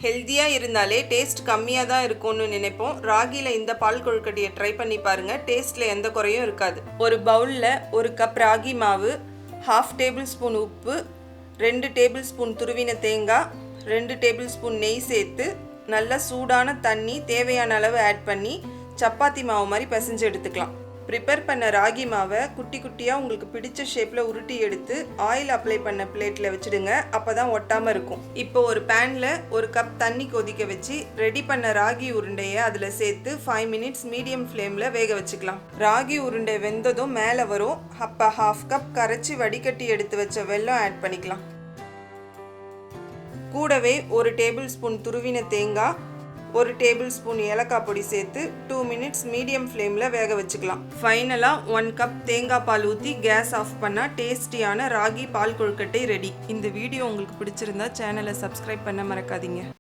ஹெல்த்தியாக இருந்தாலே டேஸ்ட் கம்மியாக தான் இருக்கும்னு நினைப்போம். ராகியில் இந்த பால் கொழுக்கட்டையை ட்ரை பண்ணி பாருங்கள். டேஸ்ட்டில் எந்த குறையும் இருக்காது. ஒரு பவுலில் 1 கப் ராகி மாவு, 1/2 டேபிள் ஸ்பூன் உப்பு, 2 டேபிள் ஸ்பூன் துருவின தேங்காய், 2 டேபிள் ஸ்பூன் நெய் சேர்த்து நல்லா சூடான தண்ணி தேவையான அளவு ஆட் பண்ணி சப்பாத்தி மாவு மாதிரி பிசைஞ்சு எடுத்துக்கலாம். ப்ரிப்பேர் பண்ண ராகி மாவை குட்டி குட்டியாக உங்களுக்கு பிடிச்ச ஷேப்பில் உருட்டி எடுத்து ஆயில் அப்ளை பண்ண பிளேட்டில் வச்சுடுங்க. அப்போ தான் ஒட்டாமல் இருக்கும். இப்போ ஒரு பேனில் 1 கப் தண்ணி கொதிக்க வச்சு ரெடி பண்ண ராகி உருண்டையை அதில் சேர்த்து 5 மினிட்ஸ் மீடியம் ஃப்ளேமில் வேக வச்சுக்கலாம். ராகி உருண்டை வெந்ததும் மேலே வரும். அப்போ 1/2 கப் கரைச்சி வடிகட்டி எடுத்து வச்ச வெல்லம் ஆட் பண்ணிக்கலாம். கூடவே 1 டேபிள் ஸ்பூன் துருவின தேங்காய், 1 டேபிள் ஸ்பூன் ஏலக்காய் பொடி சேர்த்து 2 மினிட்ஸ் மீடியம் ஃப்ளேமில் வேக வச்சுக்கலாம். ஃபைனலாக 1 கப் தேங்காய் பால் ஊற்றி கேஸ் ஆஃப் பண்ணால் டேஸ்டியான ராகி பால் கொழுக்கட்டை ரெடி. இந்த வீடியோ உங்களுக்கு பிடிச்சிருந்தா சேனலை சப்ஸ்கிரைப் பண்ண மறக்காதீங்க.